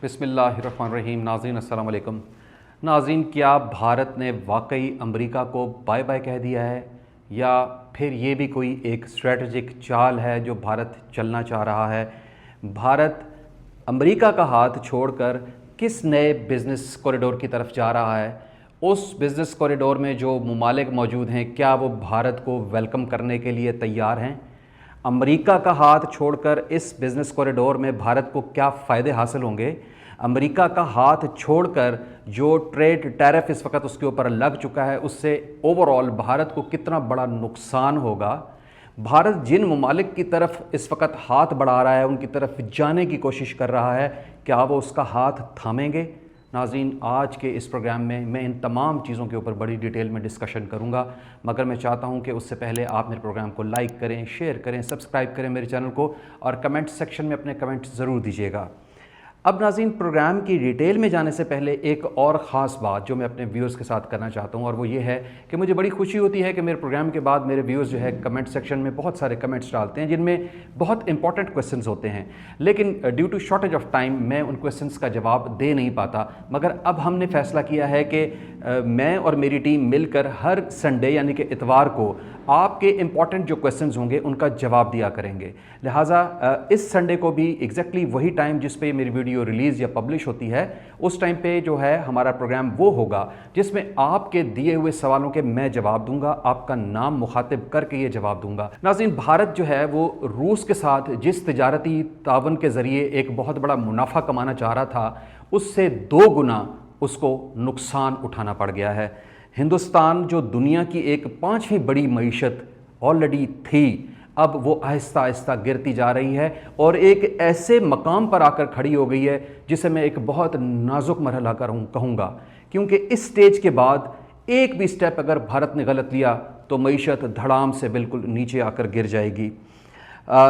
بسم اللہ الرحمن الرحیم۔ ناظرین السلام علیکم۔ ناظرین، کیا بھارت نے واقعی امریکہ کو بائے بائے کہہ دیا ہے، یا پھر یہ بھی کوئی ایک اسٹریٹجک چال ہے جو بھارت چلنا چاہ رہا ہے؟ بھارت امریکہ کا ہاتھ چھوڑ کر کس نئے بزنس کوریڈور کی طرف جا رہا ہے؟ اس بزنس کوریڈور میں جو ممالک موجود ہیں، کیا وہ بھارت کو ویلکم کرنے کے لیے تیار ہیں؟ امریکہ کا ہاتھ چھوڑ کر اس بزنس کوریڈور میں بھارت کو کیا فائدے حاصل ہوں گے؟ امریکہ کا ہاتھ چھوڑ کر جو ٹریڈ ٹیرف اس وقت اس کے اوپر لگ چکا ہے، اس سے اوورآل بھارت کو کتنا بڑا نقصان ہوگا؟ بھارت جن ممالک کی طرف اس وقت ہاتھ بڑھا رہا ہے، ان کی طرف جانے کی کوشش کر رہا ہے، کیا وہ اس کا ہاتھ تھامیں گے؟ ناظرین، آج کے اس پروگرام میں میں ان تمام چیزوں کے اوپر بڑی ڈیٹیل میں ڈسکشن کروں گا، مگر میں چاہتا ہوں کہ اس سے پہلے آپ میرے پروگرام کو لائک کریں، شیئر کریں، سبسکرائب کریں میرے چینل کو، اور کمنٹ سیکشن میں اپنے کمنٹ ضرور دیجیے گا۔ اب ناظرین، پروگرام کی ڈیٹیل میں جانے سے پہلے ایک اور خاص بات جو میں اپنے ویورز کے ساتھ کرنا چاہتا ہوں، اور وہ یہ ہے کہ مجھے بڑی خوشی ہوتی ہے کہ میرے پروگرام کے بعد میرے ویورز جو ہے کمنٹ سیکشن میں بہت سارے کمنٹس ڈالتے ہیں جن میں بہت امپورٹنٹ کویسچنز ہوتے ہیں، لیکن due to shortage of time میں ان کویسچنز کا جواب دے نہیں پاتا۔ مگر اب ہم نے فیصلہ کیا ہے کہ میں اور میری ٹیم مل کر ہر سنڈے یعنی کہ اتوار کو آپ کے امپورٹنٹ جو کویسچنز ہوں گے ان کا جواب دیا کریں گے۔ لہٰذا اس سنڈے کو بھی ایگزیکٹلی وہی ٹائم جس پہ میری ویڈیو ریلیز یا پبلش ہوتی ہے، اس ٹائم پہ جو ہے ہمارا پروگرام وہ ہوگا جس میں آپ کے دیے ہوئے سوالوں کے میں جواب دوں گا، آپ کا نام مخاطب کر کے یہ جواب دوں گا۔ ناظرین، بھارت جو ہے وہ روس کے ساتھ جس تجارتی تعاون کے ذریعے ایک بہت بڑا منافع کمانا چاہ رہا تھا، اس سے 2 گنا اس کو نقصان اٹھانا پڑ گیا ہے۔ ہندوستان جو دنیا کی ایک 5ویں بڑی معیشت آلریڈی تھی، اب وہ آہستہ آہستہ گرتی جا رہی ہے اور ایک ایسے مقام پر آ کر کھڑی ہو گئی ہے جسے میں ایک بہت نازک مرحلہ کہوں گا، کیونکہ اس سٹیج کے بعد ایک بھی سٹیپ اگر بھارت نے غلط لیا تو معیشت دھڑام سے بالکل نیچے آ کر گر جائے گی۔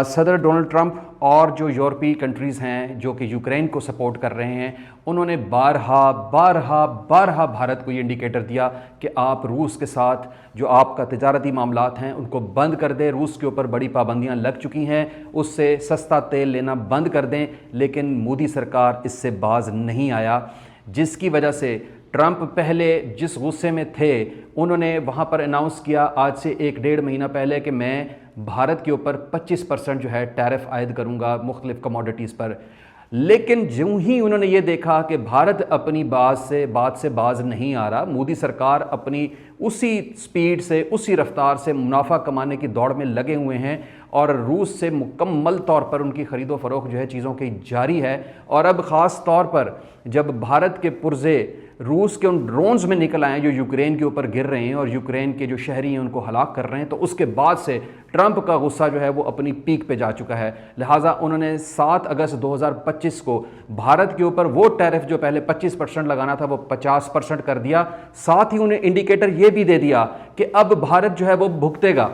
صدر ڈونلڈ ٹرمپ اور جو یورپی کنٹریز ہیں جو کہ یوکرین کو سپورٹ کر رہے ہیں، انہوں نے بارہا بھارت کو یہ انڈیکیٹر دیا کہ آپ روس کے ساتھ جو آپ کا تجارتی معاملات ہیں ان کو بند کر دیں۔ روس کے اوپر بڑی پابندیاں لگ چکی ہیں، اس سے سستا تیل لینا بند کر دیں، لیکن مودی سرکار اس سے باز نہیں آیا، جس کی وجہ سے ٹرمپ پہلے جس غصے میں تھے انہوں نے وہاں پر اناؤنس کیا آج سے 1-1.5 مہینہ پہلے کہ میں بھارت کے اوپر 25% جو ہے ٹیرف عائد کروں گا مختلف کموڈٹیز پر۔ لیکن جو ہی انہوں نے یہ دیکھا کہ بھارت اپنی بات سے باز نہیں آ رہا، مودی سرکار اپنی اسی سپیڈ سے، اسی رفتار سے منافع کمانے کی دوڑ میں لگے ہوئے ہیں، اور روس سے مکمل طور پر ان کی خرید و فروخت جو ہے چیزوں کی جاری ہے۔ اور اب خاص طور پر جب بھارت کے پرزے روس کے ان ڈرونز میں نکل آئے جو یوکرین کے اوپر گر رہے ہیں اور یوکرین کے جو شہری ہیں ان کو ہلاک کر رہے ہیں، تو اس کے بعد سے ٹرمپ کا غصہ جو ہے وہ اپنی پیک پہ جا چکا ہے۔ لہٰذا انہوں نے 7 اگست 2025 کو بھارت کے اوپر وہ ٹیرف جو پہلے 25% لگانا تھا وہ 50% کر دیا۔ ساتھ ہی انہیں انڈیکیٹر یہ بھی دے دیا کہ اب بھارت جو ہے وہ بھگتے گا،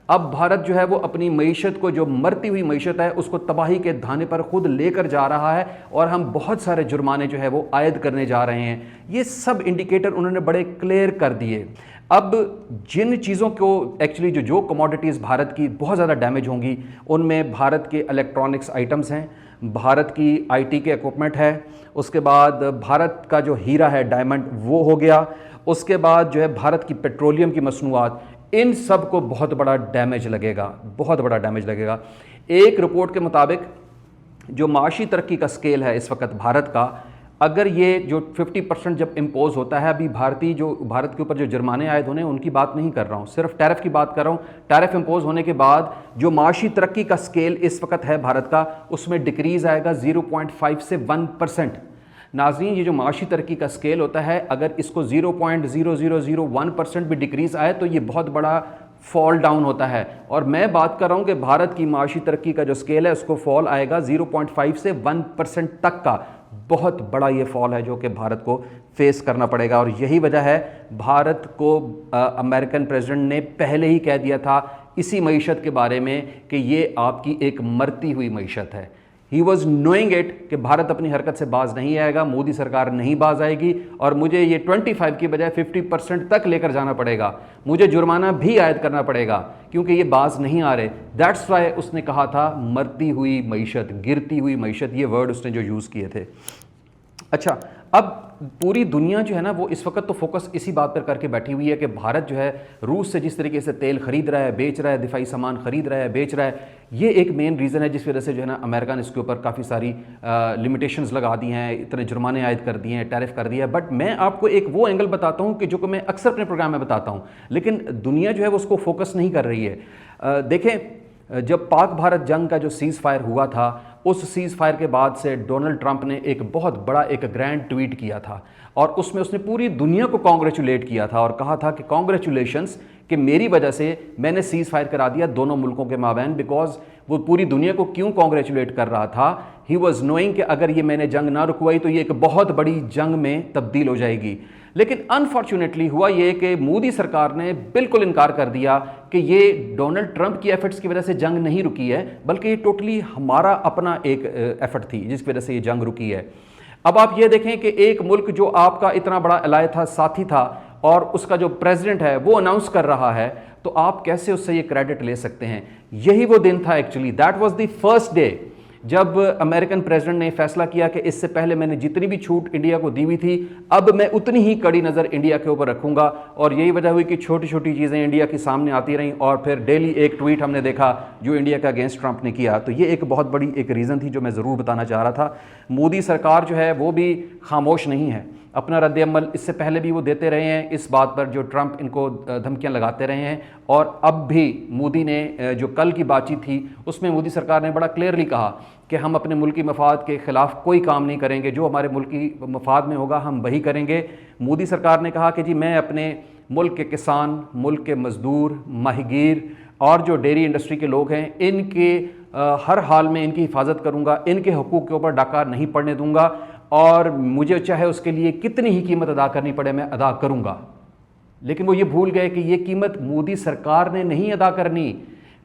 اب بھارت جو ہے وہ اپنی معیشت کو، جو مرتی ہوئی معیشت ہے، اس کو تباہی کے دھانے پر خود لے کر جا رہا ہے، اور ہم بہت سارے جرمانے جو ہے وہ عائد کرنے جا رہے ہیں۔ یہ سب انڈیکیٹر انہوں نے بڑے کلیئر کر دیے۔ اب جن چیزوں کو ایکچولی جو کموڈٹیز بھارت کی بہت زیادہ ڈیمیج ہوں گی، ان میں بھارت کے الیکٹرانکس آئٹمز ہیں، بھارت کی IT کے اکوپمنٹ ہے، اس کے بعد بھارت کا جو ہیرا ہے ڈائمنڈ وہ ہو گیا، اس کے بعد جو ہے بھارت کی پیٹرولیم کی مصنوعات، ان سب کو بہت بڑا ڈیمیج لگے گا۔ ایک رپورٹ کے مطابق جو معاشی ترقی کا سکیل ہے اس وقت بھارت کا، اگر یہ جو 50% جب امپوز ہوتا ہے، ابھی بھارت کے اوپر جو جرمانے عائد ہونے ان کی بات نہیں کر رہا ہوں، صرف ٹیرف کی بات کر رہا ہوں۔ ٹیرف امپوز ہونے کے بعد جو معاشی ترقی کا سکیل اس وقت ہے بھارت کا، اس میں ڈکریز آئے گا 0.5 سے 1%۔ ناظرین، یہ جو معاشی ترقی کا سکیل ہوتا ہے، اگر اس کو 0.0001% بھی ڈکریز آئے تو یہ بہت بڑا فال ڈاؤن ہوتا ہے، اور میں بات کر رہا ہوں کہ بھارت کی معاشی ترقی کا جو سکیل ہے اس کو فال آئے گا 0.5 سے 1% تک کا۔ بہت بڑا یہ فال ہے جو کہ بھارت کو فیس کرنا پڑے گا، اور یہی وجہ ہے بھارت کو امریکن پریزیڈنٹ نے پہلے ہی کہہ دیا تھا اسی معیشت کے بارے میں کہ یہ آپ کی ایک مرتی ہوئی معیشت ہے۔ ہی واز نوئنگ اٹ کہ بھارت اپنی حرکت سے باز نہیں آئے گا، مودی سرکار نہیں باز آئے گی، اور مجھے یہ 25 کی بجائے 50% تک لے کر جانا پڑے گا، مجھے جرمانہ بھی عائد کرنا پڑے گا کیونکہ یہ باز نہیں آ رہے۔ دیٹس وائی اس نے کہا تھا مرتی ہوئی معیشت، گرتی ہوئی معیشت، یہ ورڈ اس نے جو یوز کیے تھے۔ اچھا، اب پوری دنیا جو ہے نا وہ اس وقت تو فوکس اسی بات پر کر کے بیٹھی ہوئی ہے کہ بھارت جو ہے روس سے جس طریقے سے تیل خرید رہا ہے، بیچ رہا ہے، دفاعی سامان خرید رہا ہے، بیچ رہا ہے، یہ ایک مین ریزن ہے جس وجہ سے جو ہے نا امریکہ نے اس کے اوپر کافی ساری لمیٹیشنز لگا دی ہیں، اتنے جرمانے عائد کر دیے ہیں، ٹیرف کر دیا ہے. بٹ میں آپ کو ایک وہ اینگل بتاتا ہوں کہ جو کہ میں اکثر اپنے پروگرام میں بتاتا ہوں، لیکن دنیا جو ہے وہ اس کو فوکس نہیں کر رہی ہے. دیکھیں، جب پاک بھارت جنگ کا جو سیز فائر ہوا تھا، اس سیز فائر کے بعد سے ڈونلڈ ٹرمپ نے ایک بہت بڑا ایک گرینڈ ٹویٹ کیا تھا، اور اس میں اس نے پوری دنیا کو کانگریچولیٹ کیا تھا اور کہا تھا کہ کانگریچولیشنز کہ میری وجہ سے میں نے سیز فائر کرا دیا دونوں ملکوں کے مابین. بیکاز وہ پوری دنیا کو کیوں کانگریچولیٹ کر رہا تھا؟ ہی واز نوئنگ کہ اگر یہ میں نے جنگ نہ رکوائی تو یہ ایک بہت بڑی جنگ میں تبدیل ہو جائے گی. لیکن انفارچونیٹلی ہوا یہ کہ مودی سرکار نے بالکل انکار کر دیا کہ یہ ڈونلڈ ٹرمپ کی ایفرٹس کی وجہ سے جنگ نہیں رکی ہے، بلکہ یہ ٹوٹلی ہمارا اپنا ایک ایفرٹ تھی جس کی وجہ سے یہ جنگ رکی ہے. اب آپ یہ دیکھیں کہ ایک ملک جو آپ کا اتنا بڑا الائے تھا، ساتھی تھا، اور اس کا جو پریزیڈنٹ ہے وہ اناؤنس کر رہا ہے، تو آپ کیسے اس سے یہ کریڈٹ لے سکتے ہیں؟ یہی وہ دن تھا actually, that was the first day جب امریکن پریزیڈنٹ نے فیصلہ کیا کہ اس سے پہلے میں نے جتنی بھی چھوٹ انڈیا کو دی ہوئی تھی اب میں اتنی ہی کڑی نظر انڈیا کے اوپر رکھوں گا. اور یہی وجہ ہوئی کہ چھوٹی چھوٹی چیزیں انڈیا کے سامنے آتی رہیں، اور پھر ڈیلی ایک ٹویٹ ہم نے دیکھا جو انڈیا کا اگینسٹ ٹرمپ نے کیا. تو یہ ایک بہت بڑی ایک ریزن تھی جو میں ضرور بتانا چاہ رہا تھا. مودی سرکار جو ہے وہ بھی خاموش نہیں ہے، اپنا رد عمل اس سے پہلے بھی وہ دیتے رہے ہیں اس بات پر جو ٹرمپ ان کو دھمکیاں لگاتے رہے ہیں. اور اب بھی مودی نے جو کل کی بات چیت تھی اس میں مودی سرکار نے بڑا کلیئرلی کہا کہ ہم اپنے ملکی مفاد کے خلاف کوئی کام نہیں کریں گے، جو ہمارے ملکی مفاد میں ہوگا ہم وہی کریں گے. مودی سرکار نے کہا کہ جی میں اپنے ملک کے کسان، ملک کے مزدور، ماہی گیر اور جو ڈیری انڈسٹری کے لوگ ہیں ان کے ہر حال میں ان کی حفاظت کروں گا، ان کے حقوق کے اوپر ڈاکہ نہیں پڑنے دوں گا، اور مجھے چاہے اس کے لیے کتنی ہی قیمت ادا کرنی پڑے میں ادا کروں گا. لیکن وہ یہ بھول گئے کہ یہ قیمت مودی سرکار نے نہیں ادا کرنی،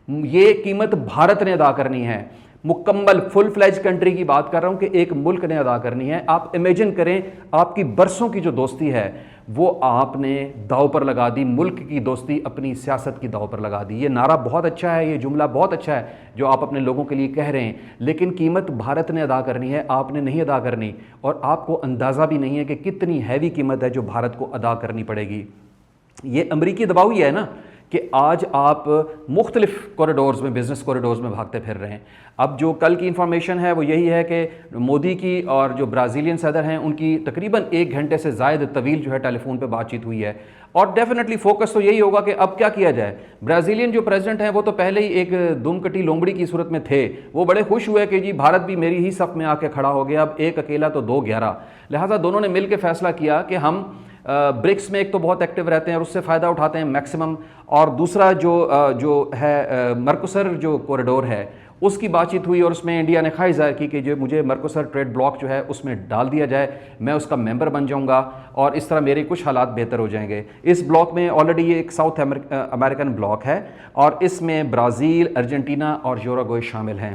یہ قیمت بھارت نے ادا کرنی ہے. مکمل فل فلیج کنٹری کی بات کر رہا ہوں کہ ایک ملک نے ادا کرنی ہے. آپ امیجن کریں آپ کی برسوں کی جو دوستی ہے وہ آپ نے داؤ پر لگا دی، ملک کی دوستی اپنی سیاست کی داؤ پر لگا دی. یہ نعرہ بہت اچھا ہے، یہ جملہ بہت اچھا ہے جو آپ اپنے لوگوں کے لیے کہہ رہے ہیں، لیکن قیمت بھارت نے ادا کرنی ہے، آپ نے نہیں ادا کرنی. اور آپ کو اندازہ بھی نہیں ہے کہ کتنی ہیوی قیمت ہے جو بھارت کو ادا کرنی پڑے گی. یہ امریکی دباؤ ہی ہے نا کہ آج آپ مختلف کوریڈورز میں، بزنس کوریڈورز میں بھاگتے پھر رہے ہیں. اب جو کل کی انفارمیشن ہے وہ یہی ہے کہ مودی کی اور جو برازیلین صدر ہیں ان کی تقریباً 1 گھنٹے سے زائد طویل جو ہے ٹیلی فون پہ بات چیت ہوئی ہے. اور ڈیفینیٹلی فوکس تو یہی ہوگا کہ اب کیا کیا جائے. برازیلین جو پریزیڈنٹ ہیں وہ تو پہلے ہی ایک دم کٹی لومڑی کی صورت میں تھے، وہ بڑے خوش ہوئے کہ جی بھارت بھی میری ہی صف میں آ کے کھڑا ہو گیا، اب ایک اکیلا تو 2 11. لہٰذا دونوں نے مل کے فیصلہ کیا کہ ہم برکس میں ایک تو بہت ایکٹیو رہتے ہیں اور اس سے فائدہ اٹھاتے ہیں میکسیمم، اور دوسرا جو ہے مرکوسر جو کوریڈور ہے اس کی بات چیت ہوئی، اور اس میں انڈیا نے خواہش ظاہر کی کہ جو مجھے مرکوسر ٹریڈ بلاک جو ہے اس میں ڈال دیا جائے، میں اس کا ممبر بن جاؤں گا اور اس طرح میرے کچھ حالات بہتر ہو جائیں گے. اس بلاک میں آلریڈی یہ ایک ساؤتھ امریکن بلاک ہے اور اس میں برازیل، ارجنٹینا اور یوراگوئے شامل ہیں.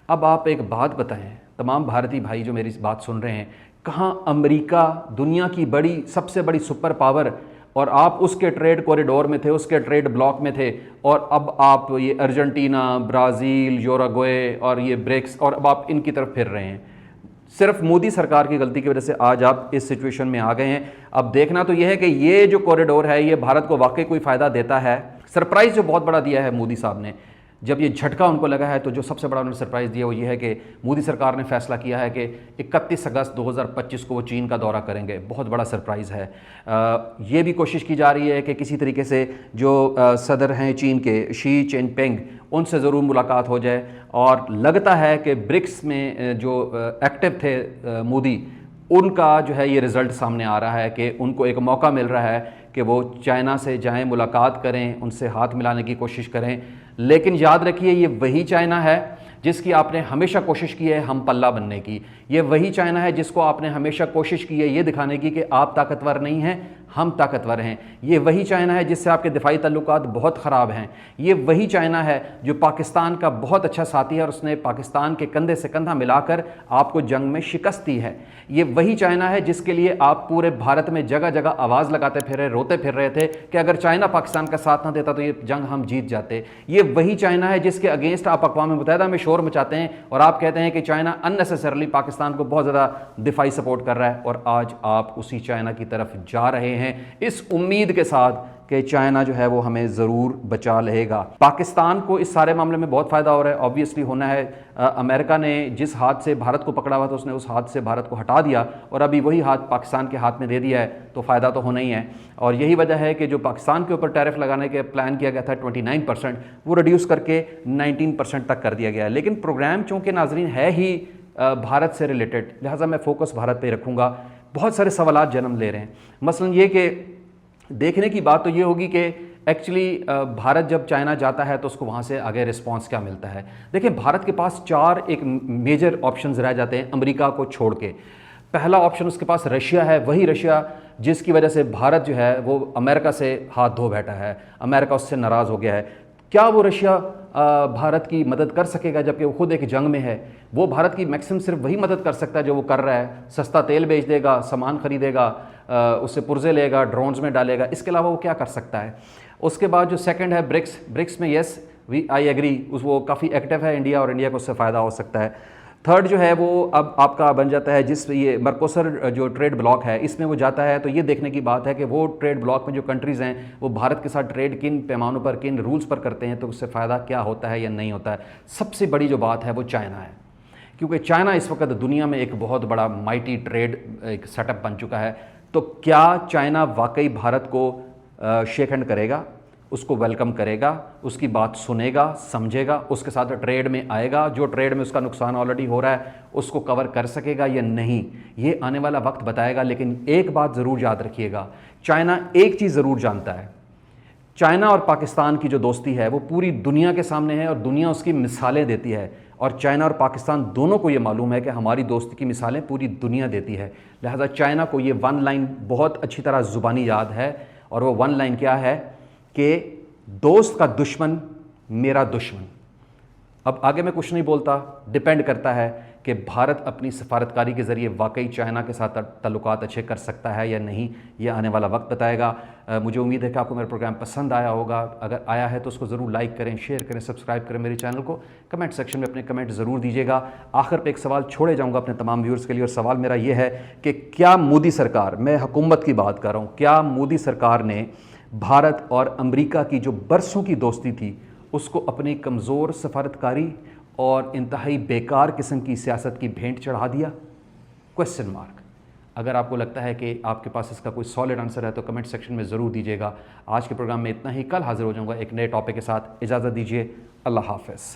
اب آپ ایک بات بتائیں تمام بھارتی بھائی جو میری بات سن رہے ہیں، کہاں امریکہ دنیا کی سب سے بڑی سپر پاور، اور آپ اس کے ٹریڈ کوریڈور میں تھے، اس کے ٹریڈ بلاک میں تھے، اور اب آپ یہ ارجنٹینا، برازیل، یوراگوئے اور یہ برکس، اور اب آپ ان کی طرف پھر رہے ہیں. صرف مودی سرکار کی غلطی کی وجہ سے آج آپ اس سچویشن میں آ گئے ہیں. اب دیکھنا تو یہ ہے کہ یہ جو کوریڈور ہے یہ بھارت کو واقعی کوئی فائدہ دیتا ہے. سرپرائز جو بہت بڑا دیا ہے مودی صاحب نے، جب یہ جھٹکا ان کو لگا ہے تو جو سب سے بڑا انہوں نے سرپرائز دیا وہ یہ ہے کہ مودی سرکار نے فیصلہ کیا ہے کہ 31 اگست 2025 کو وہ چین کا دورہ کریں گے. بہت بڑا سرپرائز ہے. یہ بھی کوشش کی جا رہی ہے کہ کسی طریقے سے جو صدر ہیں چین کے شی جن پنگ، ان سے ضرور ملاقات ہو جائے. اور لگتا ہے کہ برکس میں جو ایکٹیو تھے مودی، ان کا جو ہے یہ رزلٹ سامنے آ رہا ہے کہ ان کو ایک موقع مل رہا ہے کہ وہ چائنا سے جائیں، ملاقات کریں، ان سے ہاتھ ملانے کی کوشش کریں. لیکن یاد رکھیے یہ وہی چائنا ہے جس کی آپ نے ہمیشہ کوشش کی ہے ہم پلہ بننے کی. یہ وہی چائنا ہے جس کو آپ نے ہمیشہ کوشش کی ہے یہ دکھانے کی کہ آپ طاقتور نہیں ہیں، ہم طاقتور ہیں۔ یہ وہی چائنا ہے جس سے آپ کے دفاعی تعلقات بہت خراب ہیں۔ یہ وہی چائنا ہے جو پاکستان کا بہت اچھا ساتھی ہے اور اس نے پاکستان کے کندھے سے کندھا ملا کر آپ کو جنگ میں شکست دی ہے۔ یہ وہی چائنا ہے جس کے لیے آپ پورے بھارت میں جگہ جگہ آواز لگاتے پھر رہے، روتے پھر رہے تھے کہ اگر چائنا پاکستان کا ساتھ نہ دیتا تو یہ جنگ ہم جیت جاتے۔ یہ وہی چائنا ہے جس کے اگینسٹ آپ اقوام متحدہ میں شور مچاتے ہیں اور آپ کہتے ہیں کہ چائنا اننیسیسرلی پاکستان کو بہت زیادہ دفاعی سپورٹ کر رہا ہے، اور آج آپ اسی چائنا کی طرف جا رہے ہیں اس امید کے ساتھ کہ چائنا جو ہے وہ ہمیں ضرور بچا لے گا۔ پاکستان کو اس سارے معاملے میں بہت فائدہ ہو رہا ہے، آبویسلی ہونا ہے۔ امریکہ نے جس ہاتھ سے بھارت کو پکڑا ہوا تھا اس نے اس ہاتھ سے بھارت کو ہٹا دیا اور ابھی وہی ہاتھ پاکستان کے ہاتھ میں دے دیا ہے، تو فائدہ تو ہونا ہی ہے۔ اور یہی وجہ ہے کہ جو پاکستان کے اوپر ٹیرف لگانے کے پلان کیا گیا تھا 29%، وہ ریڈیوس کر کے 19% تک کر دیا گیا ہے۔ لیکن پروگرام چونکہ ناظرین ہے ہی بھارت سے ریلیٹڈ، لہٰذا میں فوکس بھارت پہ رکھوں گا۔ بہت سارے سوالات جنم لے رہے ہیں، مثلا یہ کہ دیکھنے کی بات تو یہ ہوگی کہ ایکچولی بھارت جب چائنا جاتا ہے تو اس کو وہاں سے آگے رسپانس کیا ملتا ہے۔ دیکھیں بھارت کے پاس 4 ایک میجر آپشنز رہ جاتے ہیں امریکہ کو چھوڑ کے۔ پہلا آپشن اس کے پاس رشیا ہے، وہی رشیا جس کی وجہ سے بھارت جو ہے وہ امریکہ سے ہاتھ دھو بیٹھا ہے، امریکہ اس سے ناراض ہو گیا ہے۔ کیا وہ رشیا بھارت کی مدد کر سکے گا جبکہ وہ خود ایک جنگ میں ہے؟ وہ بھارت کی میکسم صرف وہی مدد کر سکتا ہے جو وہ کر رہا ہے، سستا تیل بیچ دے گا، سامان خریدے گا، اس سے پرزے لے گا، ڈرونز میں ڈالے گا، اس کے علاوہ وہ کیا کر سکتا ہے؟ اس کے بعد جو سیکنڈ ہے برکس میں یس آئی ایگری، وہ کافی ایکٹیو ہے انڈیا، اور انڈیا کو اس سے فائدہ ہو سکتا ہے۔ تھرڈ جو ہے وہ اب آپ کا بن جاتا ہے جس یہ مرکوسر جو ٹریڈ بلاک ہے اس میں وہ جاتا ہے، تو یہ دیکھنے کی بات ہے کہ وہ ٹریڈ بلاک میں جو کنٹریز ہیں وہ بھارت کے ساتھ ٹریڈ کن پیمانوں پر، کن رولز پر کرتے ہیں، تو اس سے فائدہ کیا ہوتا ہے یا نہیں ہوتا ہے۔ سب سے بڑی جو بات ہے وہ چائنا ہے، کیونکہ چائنا اس وقت دنیا میں ایک بہت بڑا مائٹی ٹریڈ ایک سیٹ اپ بن چکا ہے۔ تو کیا چائنا واقعی بھارت کو شیک ہینڈ کرے گا، اس کو ویلکم کرے گا، اس کی بات سنے گا، سمجھے گا، اس کے ساتھ ٹریڈ میں آئے گا، جو ٹریڈ میں اس کا نقصان آلریڈی ہو رہا ہے اس کو کور کر سکے گا یا نہیں؟ یہ آنے والا وقت بتائے گا۔ لیکن ایک بات ضرور یاد رکھیے گا، چائنا ایک چیز ضرور جانتا ہے، چائنا اور پاکستان کی جو دوستی ہے وہ پوری دنیا کے سامنے ہے اور دنیا اس کی مثالیں دیتی ہے، اور چائنا اور پاکستان دونوں کو یہ معلوم ہے کہ ہماری دوستی کی مثالیں پوری دنیا دیتی ہے۔ لہٰذا چائنا کو یہ 1 لائن بہت اچھی طرح زبانی یاد ہے، اور وہ 1 لائن کیا ہے کہ دوست کا دشمن میرا دشمن۔ اب آگے میں کچھ نہیں بولتا، ڈیپینڈ کرتا ہے کہ بھارت اپنی سفارتکاری کے ذریعے واقعی چائنا کے ساتھ تعلقات اچھے کر سکتا ہے یا نہیں، یہ آنے والا وقت بتائے گا۔ مجھے امید ہے کہ آپ کو میرا پروگرام پسند آیا ہوگا، اگر آیا ہے تو اس کو ضرور لائک کریں، شیئر کریں، سبسکرائب کریں میرے چینل کو، کمنٹ سیکشن میں اپنے کمنٹ ضرور دیجیے گا۔ آخر پہ ایک سوال چھوڑے جاؤں گا اپنے تمام ویورز کے لیے، اور سوال میرا یہ ہے کہ کیا مودی سرکار، میں حکومت کی بات کر رہا ہوں، کیا مودی سرکار نے بھارت اور امریکہ کی جو برسوں کی دوستی تھی اس کو اپنی کمزور سفارتکاری اور انتہائی بیکار قسم کی سیاست کی بھینٹ چڑھا دیا؟ Question mark. اگر آپ کو لگتا ہے کہ آپ کے پاس اس کا کوئی سالڈ آنسر ہے تو کمنٹ سیکشن میں ضرور دیجیے گا۔ آج کے پروگرام میں اتنا ہی، کل حاضر ہو جاؤں گا ایک نئے ٹاپک کے ساتھ۔ اجازت دیجیے، اللہ حافظ۔